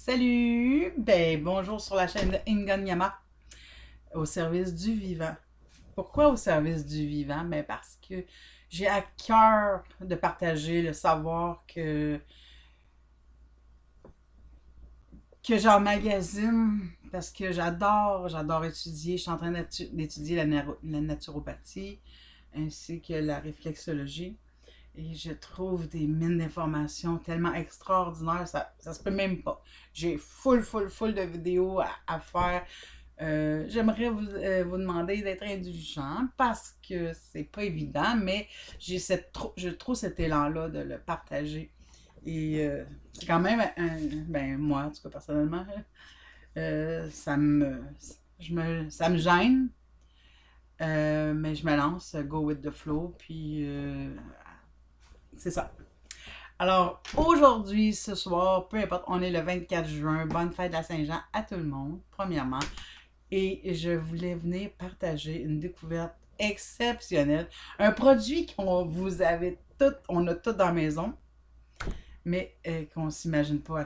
Salut! Ben, bonjour sur la chaîne de Inganyama, au service du vivant. Pourquoi au service du vivant? Ben parce que j'ai à cœur de partager le savoir que j'emmagasine parce que j'adore étudier. Je suis en train d'étudier la naturopathie ainsi que la réflexologie. Et je trouve des mines d'informations tellement extraordinaires, ça se peut même pas. J'ai full de vidéos à faire. J'aimerais vous demander d'être indulgent parce que c'est pas évident, mais je trouve cet élan-là de le partager. Et c'est quand même ben moi, en tout cas personnellement, ça ça me gêne, mais je me lance, go with the flow, puis c'est ça. Alors, aujourd'hui, ce soir, peu importe, on est le 24 juin. Bonne fête de la Saint-Jean à tout le monde, premièrement. Et je voulais venir partager une découverte exceptionnelle. Un produit on a tout dans la maison, mais qu'on ne s'imagine pas à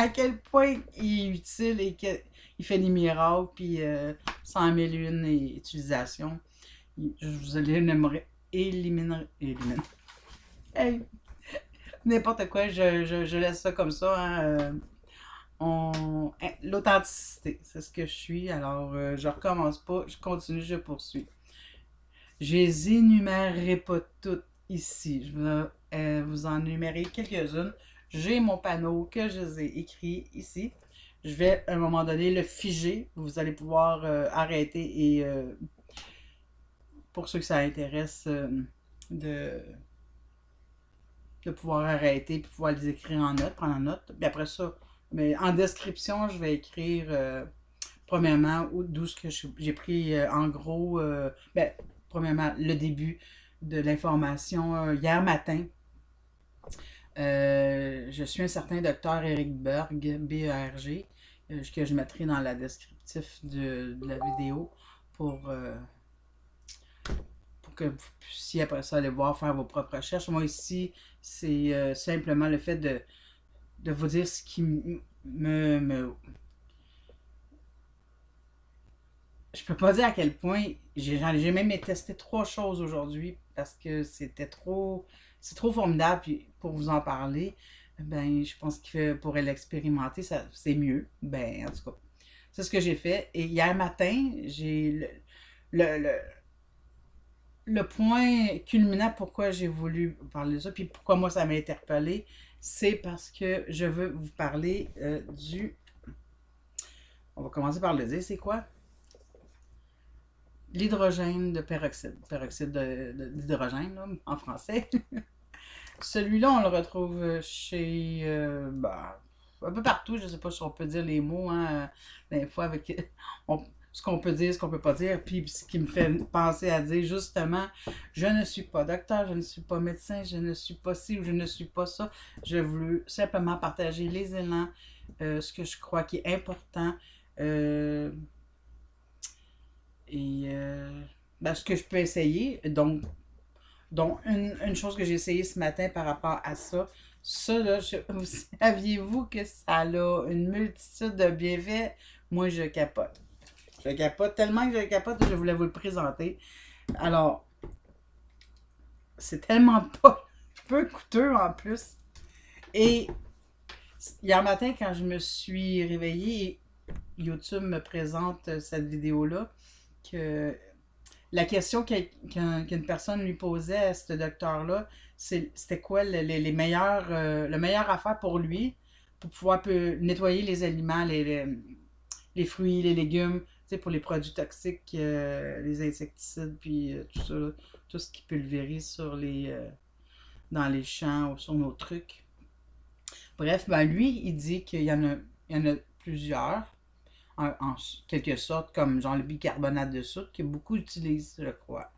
quel point il est utile et qu'il fait des miracles, puis 100 000 une utilisations. Je vous éliminer. Hey, n'importe quoi, je laisse ça comme ça. Hein, l'authenticité, c'est ce que je suis. Alors, je recommence pas, je continue, je poursuis. Je les énumérerai pas toutes ici. Je vais vous en énumérer quelques-unes. J'ai mon panneau que je les ai écrit ici. Je vais à un moment donné le figer. Vous allez pouvoir arrêter et pour ceux que ça intéresse de pouvoir arrêter et pouvoir les écrire en note, prendre en note. Puis après ça, mais en description, je vais écrire premièrement d'où ce que j'ai pris en gros, ben, premièrement, le début de l'information hier matin. Je suis un certain docteur Eric Berg, B-E-R-G, que je mettrai dans la descriptif de la vidéo pour, euh, pour que vous puissiez après ça aller voir, faire vos propres recherches. Moi ici, c'est simplement le fait de vous dire ce qui me... Je peux pas dire à quel point j'ai même testé trois choses aujourd'hui parce que c'est trop formidable puis pour vous en parler. Ben, je pense que pour l'expérimenter, ça c'est mieux. Ben, en tout cas, c'est ce que j'ai fait. Et hier matin, j'ai le, le, le point culminant pourquoi j'ai voulu parler de ça, puis pourquoi moi ça m'a interpellé, c'est parce que je veux vous parler du. On va commencer par le dire, c'est quoi? L'hydrogène de peroxyde. Peroxyde d'hydrogène, là, en français. Celui-là, on le retrouve chez. Bah, un peu partout, je ne sais pas si on peut dire les mots, hein, des fois avec ce qu'on peut dire, ce qu'on peut pas dire, puis ce qui me fait penser à dire justement, je ne suis pas docteur, je ne suis pas médecin, je ne suis pas ci ou je ne suis pas ça. Je veux simplement partager les élans, ce que je crois qui est important, euh, et ben, ce que je peux essayer. Donc une chose que j'ai essayé ce matin par rapport à ça, ça, là, saviez-vous que ça a une multitude de bienfaits? Moi, je capote. Je capote tellement que je capote que je voulais vous le présenter. Alors, c'est tellement pas peu coûteux en plus. Et hier matin, quand je me suis réveillée, YouTube me présente cette vidéo-là, que la question qu'une personne lui posait à ce docteur-là, c'était quoi les meilleures, le meilleur affaire pour lui, pour pouvoir nettoyer les aliments, les fruits, les légumes, tu sais, pour les produits toxiques, les insecticides, puis tout ça, là, tout ce qui pulvérise dans les champs ou sur nos trucs. Bref, ben lui, il dit il y en a plusieurs, en quelque sorte, comme genre le bicarbonate de soude, que beaucoup utilisent, je crois,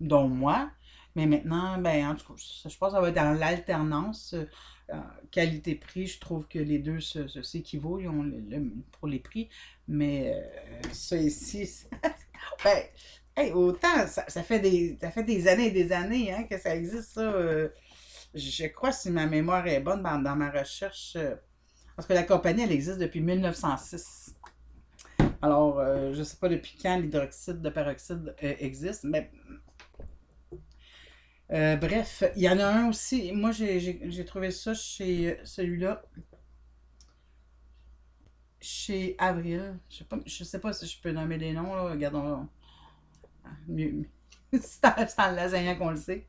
dont moi. Mais maintenant, ben, en tout cas, je pense que ça va être dans l'alternance. Qualité-prix, je trouve que les deux s'équivalent pour les prix. Mais ça ici, ben, hey, autant, ça fait des années et des années hein, que ça existe, ça. Je crois, si ma mémoire est bonne dans ma recherche. Parce que la compagnie, elle existe depuis 1906. Alors, je ne sais pas depuis quand l'hydroxyde de peroxyde existe, mais bref, il y en a un aussi. Moi, j'ai trouvé ça chez celui-là, chez Avril. Je sais pas si je peux nommer les noms, là. Regardons. Mieux. C'est en lasagne qu'on le sait.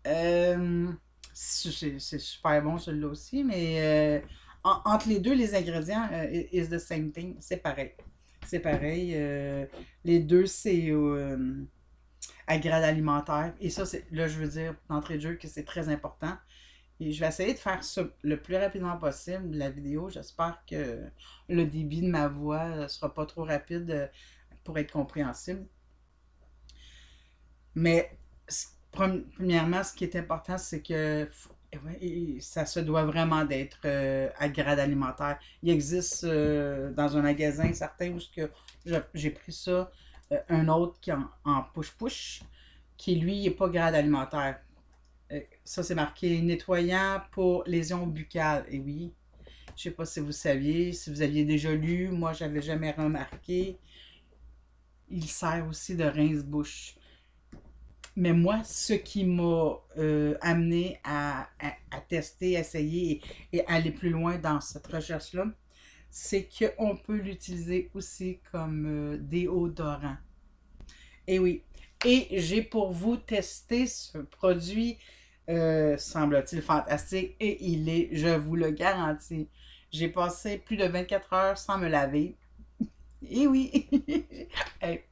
Euh, c'est super bon celui-là aussi, mais entre les deux, les ingrédients, is the same thing. C'est pareil. C'est pareil. Les deux, c'est à grade alimentaire. Et ça, c'est là, je veux dire, d'entrée de jeu, que c'est très important. Et je vais essayer de faire ça le plus rapidement possible, la vidéo. J'espère que le débit de ma voix ne sera pas trop rapide pour être compréhensible. Mais premièrement, ce qui est important, c'est que ouais, ça se doit vraiment d'être à grade alimentaire. Il existe dans un magasin certain où j'ai pris ça, un autre qui est en push-push, qui lui n'est pas grade alimentaire. Ça, c'est marqué nettoyant pour lésions buccales. Et oui, je sais pas si vous saviez, si vous aviez déjà lu, moi, j'avais jamais remarqué. Il sert aussi de rince-bouche. Mais moi, ce qui m'a amené à tester, essayer et aller plus loin dans cette recherche-là, c'est qu'on peut l'utiliser aussi comme déodorant. Et oui. Et j'ai pour vous testé ce produit, semble-t-il fantastique, et il est, je vous le garantis. J'ai passé plus de 24 heures sans me laver. Et oui. Hey,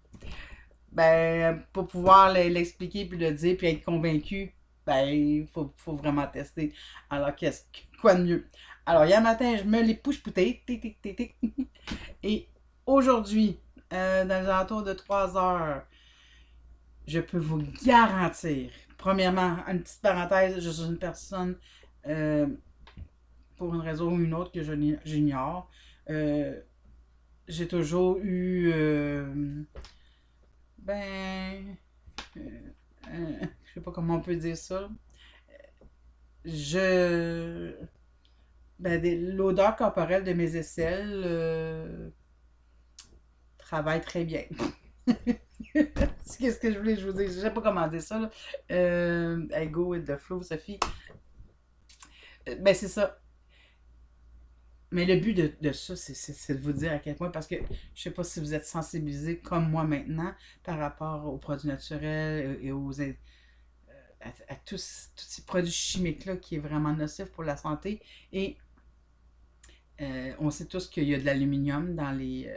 ben, pour pouvoir l'expliquer, puis le dire, puis être convaincu, ben, faut vraiment tester. Alors, quoi de mieux? Alors, hier matin, je me les push-poutais, tic, tic, tic, tic. Et aujourd'hui, dans les alentours de 3 heures, je peux vous garantir, premièrement, une petite parenthèse, je suis une personne, euh, pour une raison ou une autre que j'ignore, euh, j'ai toujours eu, ben, je sais pas comment on peut dire ça. Je. Ben, l'odeur corporelle de mes aisselles travaille très bien. Qu'est-ce que je voulais je vous dire? Je sais pas comment dire ça. Là. I go with the flow, Sophie. Ben, c'est ça. Mais le but de ça, c'est de vous dire à quel point, parce que je sais pas si vous êtes sensibilisé comme moi maintenant par rapport aux produits naturels et à tous ces produits chimiques-là qui est vraiment nocif pour la santé. Et on sait tous qu'il y a de l'aluminium dans les.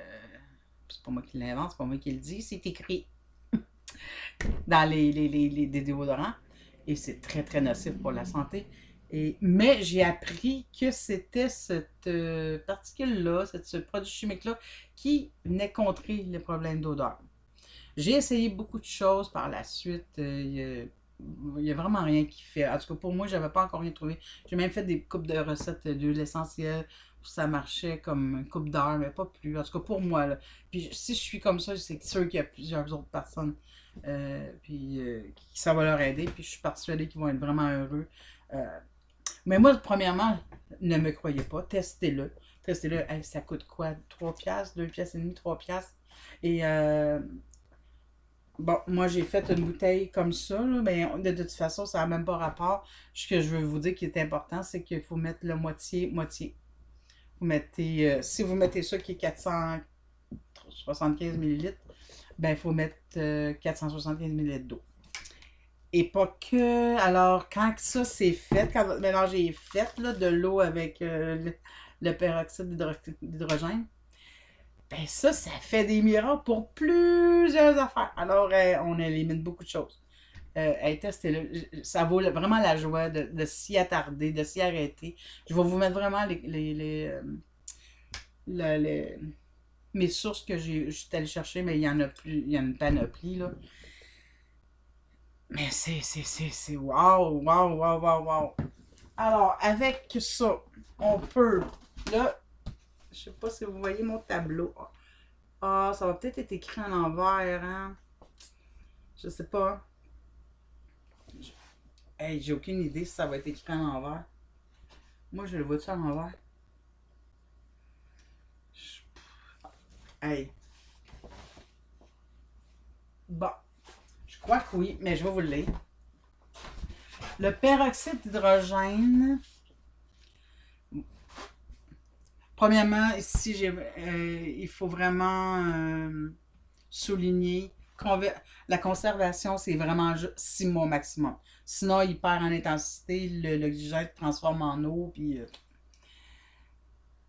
C'est pas moi qui l'invente, c'est pas moi qui le dis, c'est écrit dans les déodorants. Et c'est très très nocif pour la santé. Mais j'ai appris que c'était cette particule-là, ce produit chimique-là, qui venait contrer les problèmes d'odeur. J'ai essayé beaucoup de choses par la suite. Il n'y a vraiment rien qui fait. En tout cas, pour moi, j'avais pas encore rien trouvé. J'ai même fait des coupes de recettes d'huile essentielle où ça marchait comme une coupe d'heure, mais pas plus. En tout cas, pour moi, là. Puis si je suis comme ça, c'est sûr qu'il y a plusieurs autres personnes qui ça va leur aider. Puis je suis persuadée qu'ils vont être vraiment heureux. Euh, mais moi, premièrement, ne me croyez pas. Testez-le. Testez-le. Hey, ça coûte quoi? 3 piastres, 2 piastres et demi, 3 piastres. Et bon, moi j'ai fait une bouteille comme ça, là, mais de toute façon, ça n'a même pas rapport. Ce que je veux vous dire qui est important, c'est qu'il faut mettre le moitié-moitié. Vous mettez, si vous mettez ça qui est 475 millilitres, ben il faut mettre 475 millilitres d'eau. Et pas que. Alors, quand ça c'est fait, quand votre mélange est fait, là, de l'eau avec le peroxyde d'hydrogène, ben ça fait des miracles pour plusieurs affaires. Alors, on élimine beaucoup de choses. Hey, testez-le. Ça vaut vraiment la joie de s'y attarder, de s'y arrêter. Je vais vous mettre vraiment les- mes sources que je suis allé chercher, mais il y en a plus, il y en a une panoplie, là. Mais c'est wow, wow, wow, wow, wow. Alors, avec ça, on peut, là, je sais pas si vous voyez mon tableau. Ah, ça va peut-être être écrit en envers, hein? Je sais pas. Hey, j'ai aucune idée si ça va être écrit en envers. Moi, je le vois-tu en envers? Hey. Bon, je crois que oui, mais je vais vous le lire. Le peroxyde d'hydrogène, premièrement, ici, il faut vraiment souligner la conservation, c'est vraiment 6 mois maximum. Sinon, il perd en intensité, l'oxygène se transforme en eau. Puis,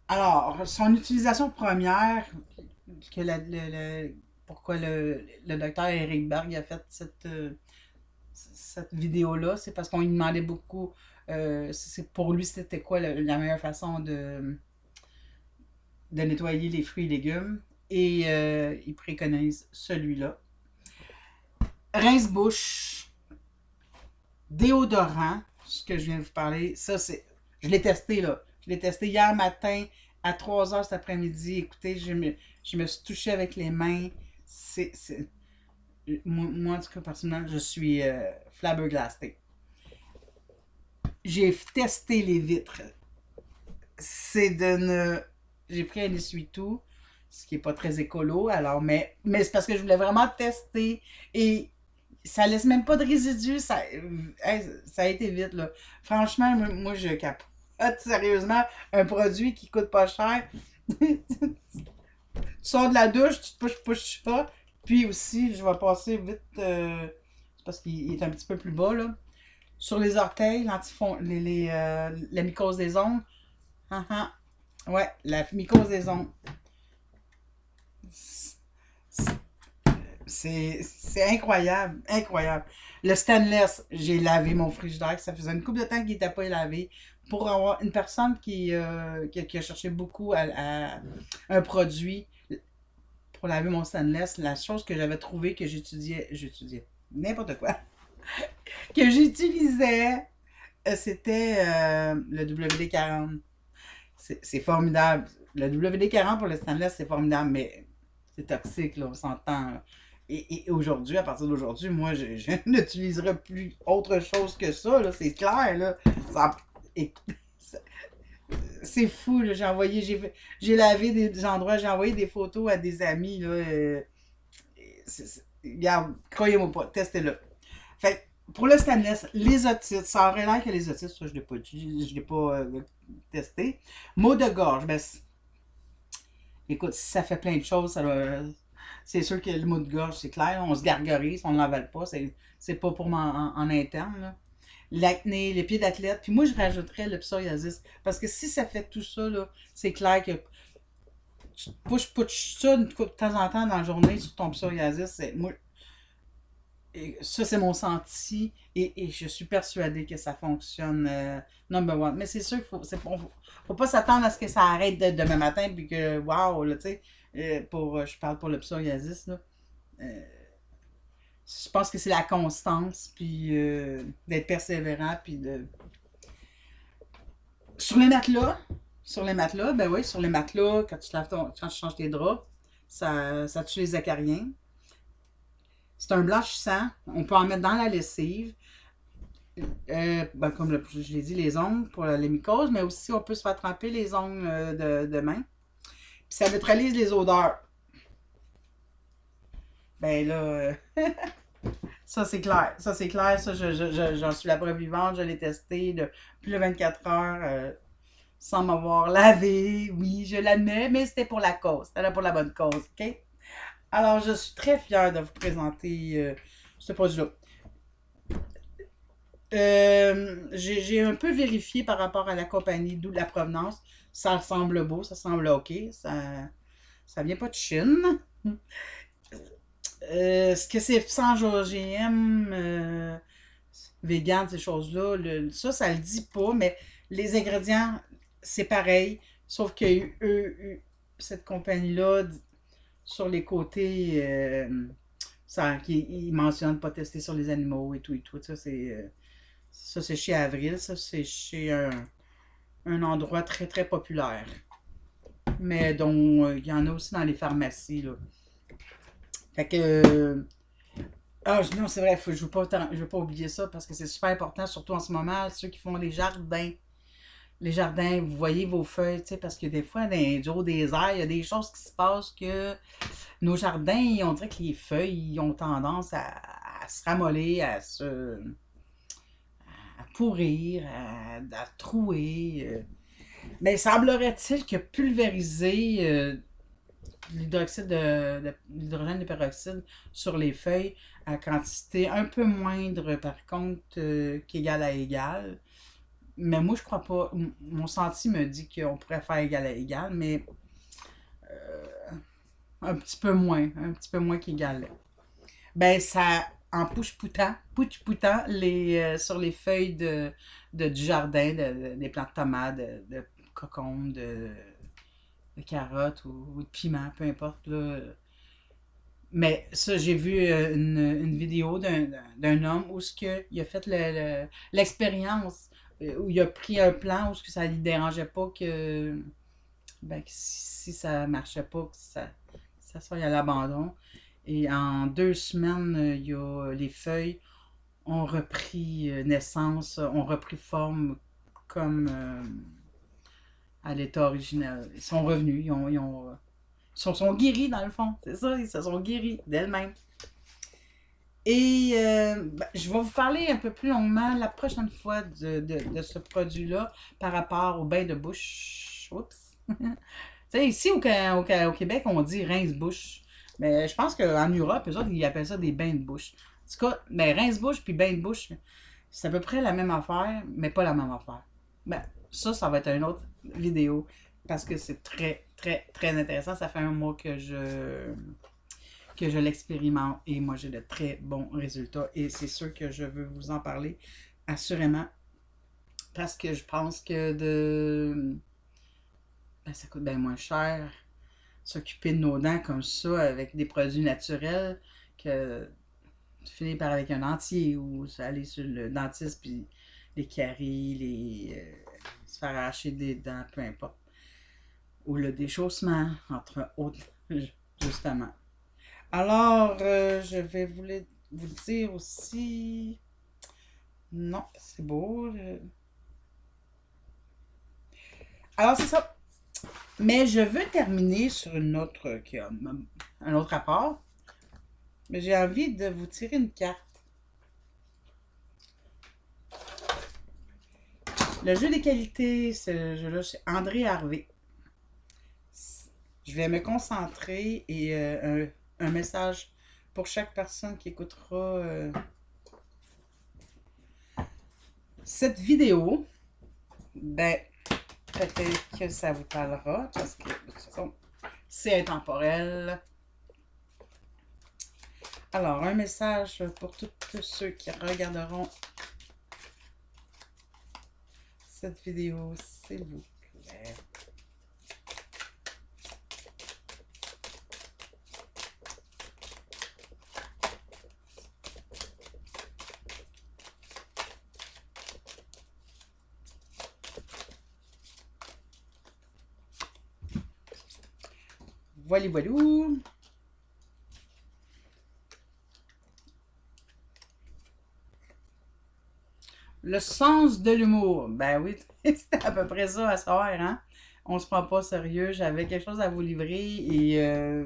alors, son utilisation première, que pourquoi le docteur Eric Berg a fait cette vidéo-là, c'est parce qu'on lui demandait beaucoup, pour lui, c'était quoi la meilleure façon de nettoyer les fruits et légumes. Et il préconise celui-là. Rince-bouche, déodorant, ce que je viens de vous parler, ça c'est. Je l'ai testé là. Je l'ai testé hier matin à 3h cet après-midi. Écoutez, je me suis touchée avec les mains. Moi, en tout cas, personnellement, je suis flabbergastée. J'ai testé les vitres. C'est de ne. J'ai pris un essuie-tout, ce qui n'est pas très écolo, alors, mais c'est parce que je voulais vraiment tester et ça laisse même pas de résidus. Ça a été vite, là. Franchement, moi, je capote. Sérieusement, un produit qui coûte pas cher. Tu sors de la douche, tu te push ça. Puis aussi, je vais passer vite, c'est parce qu'il est un petit peu plus bas, là. Sur les orteils, la mycose des ongles. Ouais, la mycose des ongles. C'est incroyable, incroyable. Le stainless, j'ai lavé mon frigidaire, ça faisait une couple de temps qu'il n'était pas lavé. Pour avoir une personne qui a cherché beaucoup à un produit pour laver mon stainless, la chose que j'avais trouvée, que j'étudiais, n'importe quoi, que j'utilisais, c'était le WD-40. C'est formidable. Le WD-40 pour le stainless, c'est formidable, mais c'est toxique, là, on s'entend. Et aujourd'hui, à partir d'aujourd'hui, moi, je n'utiliserai plus autre chose que ça, là, c'est clair, là. Ça, c'est fou, là, j'ai lavé des endroits, j'ai envoyé des photos à des amis, là. Regarde, croyez-moi pas, testez-le. Fait pour le stainless, les otites, ça aurait l'air que les otites, ça, je ne l'ai pas testé. Maux de gorge, ben, écoute, si ça fait plein de choses, c'est sûr que le mot de gorge, c'est clair, on se gargarise, on ne l'avale pas, c'est pas pour moi en interne, là. L'acné, les pieds d'athlète, puis moi je rajouterais le psoriasis, parce que si ça fait tout ça, là, c'est clair que tu push ça de temps en temps dans la journée sur ton psoriasis, moi, ça, c'est mon senti et je suis persuadée que ça fonctionne number one. Mais c'est sûr qu'il faut pas s'attendre à ce que ça arrête demain matin puis que, wow, là, tu sais, je parle pour le psoriasis, là. Euh, je pense que c'est la constance puis d'être persévérant puis de. Sur les matelas, ben oui, sur les matelas, quand tu changes tes draps, ça tue les acariens. C'est un blanchissant. On peut en mettre dans la lessive. Comme je l'ai dit, les ongles pour les mycoses, mais aussi on peut se faire tremper les ongles de main. Puis ça neutralise les odeurs. Ben là, ça c'est clair. Ça c'est clair. Ça, j'en suis la preuve vivante. Je l'ai testé de plus de 24 heures sans m'avoir lavé. Oui, je l'admets, mais c'était pour la cause. C'était là pour la bonne cause. OK? Alors, je suis très fière de vous présenter ce produit-là. J'ai un peu vérifié par rapport à la compagnie, d'où la provenance. Ça semble beau, ça semble OK. Ça vient pas de Chine. Ce que c'est sans OGM, vegan, ces choses-là, ça le dit pas, mais les ingrédients, c'est pareil. Sauf que cette compagnie-là, sur les côtés, ils mentionnent pas tester sur les animaux et tout et tout. Ça, c'est chez Avril. Ça, c'est chez un endroit très, très populaire. Mais dont il y en a aussi dans les pharmacies, là. Fait que. Non, c'est vrai, je veux pas oublier ça parce que c'est super important, surtout en ce moment, ceux qui font des jardins. les jardins, vous voyez vos feuilles, tu sais, parce que des fois, dans les jours des airs, il y a des choses qui se passent que nos jardins, on dirait que les feuilles ils ont tendance à se ramollir, à pourrir, à trouer. Mais semblerait-il que pulvériser l'hydrogène de peroxyde sur les feuilles à quantité un peu moindre, par contre, qu'égal à égal. Mais moi, je crois pas. Mon senti me dit qu'on pourrait faire égal à égal, mais un petit peu moins qu'égal. Ben, ça, en pouche-poutant sur les feuilles du jardin, des plantes de tomates, de cocombes, de carottes ou de piments, peu importe, là. Mais ça, j'ai vu une vidéo d'un homme où il a fait l'expérience, où il a pris un plan où ce que ça ne lui dérangeait pas que si ça marchait pas, ça soit à l'abandon. Et en 2 semaines, les feuilles ont repris naissance, ont repris forme comme à l'état original. Ils sont revenus, sont guéris dans le fond. C'est ça, ils se sont guéris d'elles-mêmes. Et ben, je vais vous parler un peu plus longuement la prochaine fois de ce produit-là par rapport au bain de bouche. Oups. Tu sais, ici au Québec, on dit rince-bouche. Mais je pense qu'en Europe, eux autres, ils appellent ça des bains de bouche. En tout cas, mais rince-bouche puis bain de bouche, c'est à peu près la même affaire, mais pas la même affaire. Ben, ça va être une autre vidéo parce que c'est très, très, très intéressant. Ça fait un mois que je l'expérimente et moi j'ai de très bons résultats et c'est sûr que je veux vous en parler assurément parce que je pense que ça coûte bien moins cher s'occuper de nos dents comme ça avec des produits naturels que finir par avec un dentier ou aller sur le dentiste puis les caries, se faire arracher des dents, peu importe. Ou le déchaussement, entre autres, justement. Alors, je vais vous dire aussi. Non, c'est beau. Alors, c'est ça. Mais je veux terminer sur une autre, un autre rapport. Mais j'ai envie de vous tirer une carte. Le jeu des qualités, ce jeu-là, c'est André Harvey. Je vais me concentrer et un message pour chaque personne qui écoutera cette vidéo. Ben, peut-être que ça vous parlera parce que de toute façon, c'est intemporel. Alors, un message pour tous ceux qui regarderont cette vidéo, s'il vous plaît. Voilà, voilà. Le sens de l'humour. Ben oui, c'était à peu près ça à savoir, hein? On se prend pas au sérieux. J'avais quelque chose à vous livrer et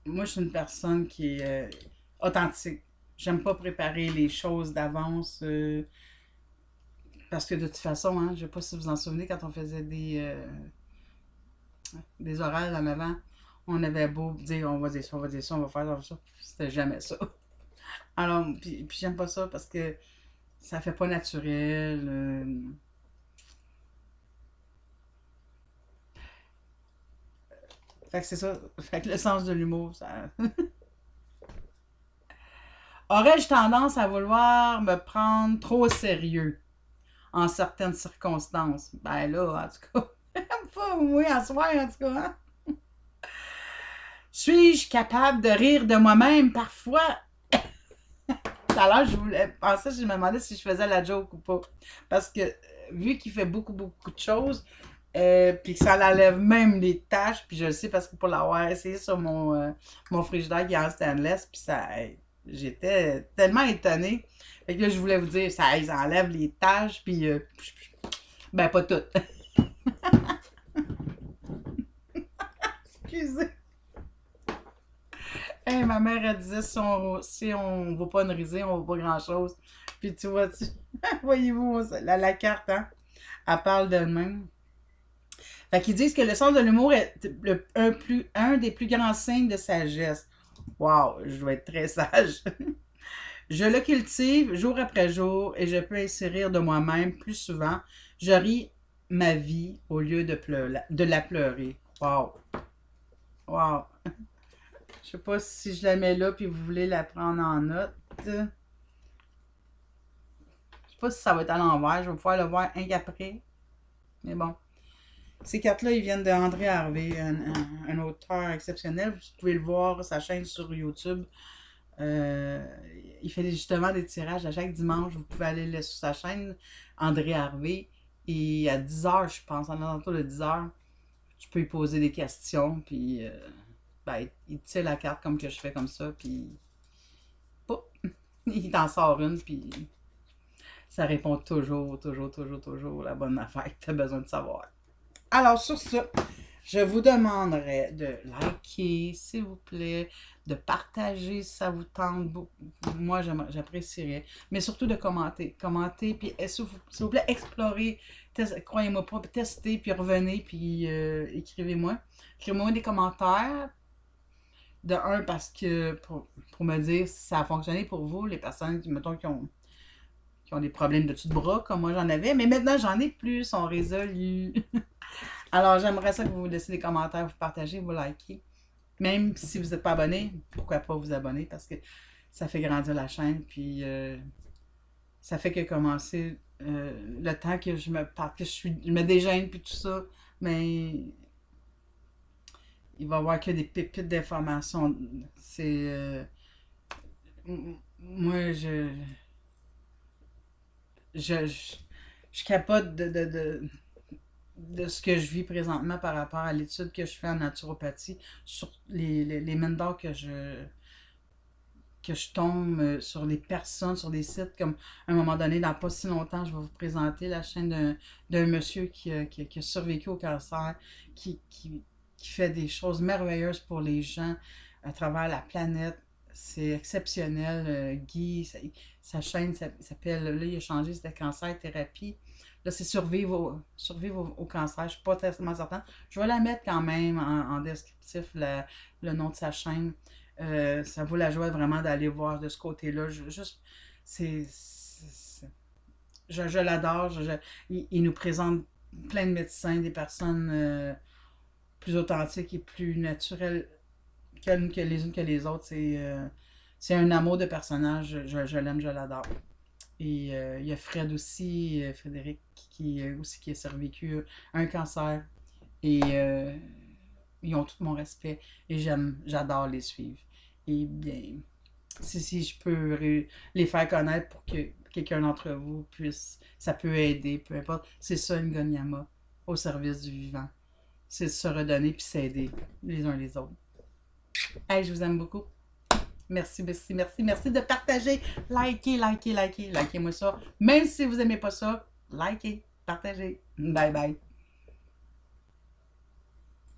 moi, je suis une personne qui est authentique. J'aime pas préparer les choses d'avance parce que de toute façon, hein, je sais pas si vous vous en souvenez quand on faisait des orales en avant, on avait beau dire on va dire ça, on va dire ça, on va faire ça. C'était jamais ça. Alors, puis j'aime pas ça parce que ça fait pas naturel. Fait que c'est ça. Fait que le sens de l'humour, ça. Aurais-je tendance à vouloir me prendre trop au sérieux en certaines circonstances? Ben là, en tout cas, pas oui, en soi, en tout cas. Hein? Suis-je capable de rire de moi-même parfois? Tout à l'heure, je voulais penser, je me demandais si je faisais la joke ou pas. Parce que vu qu'il fait beaucoup, beaucoup de choses, puis que ça enlève même les taches, puis je le sais parce que pour l'avoir essayé sur mon frigidaire qui est en stainless, puis ça, j'étais tellement étonnée. Fait que là, je voulais vous dire, ça ils enlèvent les taches, puis ben pas toutes. Excusez. Hey, ma mère, elle disait, si on vaut pas une risée, on vaut pas grand-chose. Puis tu vois, voyez-vous, la carte, hein, elle parle d'elle-même. Fait qu'ils disent que le sens de l'humour est un des plus grands signes de sagesse. Wow, je dois être très sage. Je le cultive jour après jour et je peux ainsi rire de moi-même plus souvent. Je ris ma vie au lieu de la pleurer. Wow. Wow. Je sais pas si je la mets là puis vous voulez la prendre en note. Je sais pas si ça va être à l'envers. Je vais pouvoir le voir un qu'après. Mais bon. Ces cartes-là, ils viennent de André Harvey, un auteur exceptionnel. Vous pouvez le voir, sa chaîne sur YouTube. Euh, il fait justement des tirages à chaque dimanche. Vous pouvez aller sur sa chaîne, André Harvey. Et à 10h, je pense, en alentour de 10h, tu peux lui poser des questions. Puis, ben, il tire la carte comme que je fais comme ça. Puis, pouf, il t'en sort une. Puis, ça répond toujours la bonne affaire que tu as besoin de savoir. Alors, sur ce, je vous demanderai de liker, s'il vous plaît, de partager si ça vous tente. Moi, j'apprécierais. Mais surtout de commenter. Commenter, puis s'il vous plaît, explorez. Croyez-moi pas, testez, puis revenez, puis écrivez-moi. Écrivez-moi des commentaires. De un, parce que pour me dire si ça a fonctionné pour vous, les personnes, mettons, qui ont des problèmes de dessus de bras, comme moi j'en avais. Mais maintenant, j'en ai plus, sont résolus. Alors, j'aimerais ça que vous laissez des commentaires, vous partagez, vous likez. Même si vous n'êtes pas abonné, pourquoi pas vous abonner, parce que ça fait grandir la chaîne, puis ça fait que commencer le temps que je me parle, que je me dégêne, puis tout ça, mais il va y avoir que des pépites d'informations. C'est... moi, je capote de ce que je vis présentement par rapport à l'étude que je fais en naturopathie sur les mines d'or que je tombe sur les personnes, sur des sites comme à un moment donné, dans pas si longtemps, je vais vous présenter la chaîne d'un monsieur qui a survécu au cancer, qui fait des choses merveilleuses pour les gens à travers la planète. C'est exceptionnel. Guy, sa chaîne s'appelle, là, il a changé, c'était Cancer Thérapie. Là, c'est survivre au cancer. Je ne suis pas tellement certaine. Je vais la mettre quand même en descriptif, le nom de sa chaîne. Ça vaut la joie vraiment d'aller voir de ce côté-là. Je l'adore. Il nous présente plein de médecins, des personnes plus authentiques et plus naturelles que les unes que les autres. C'est un amour de personnage. Je l'aime, je l'adore. Et il y a Fred aussi, Frédéric, qui a survécu à un cancer. Et ils ont tout mon respect. Et j'adore les suivre. Et bien, si je peux les faire connaître pour que quelqu'un d'entre vous ça peut aider, peu importe. C'est ça une Gonyama au service du vivant. C'est se redonner puis s'aider les uns les autres. Hey, je vous aime beaucoup. Merci de partager. Likez-moi ça. Même si vous n'aimez pas ça, likez, partagez. Bye bye.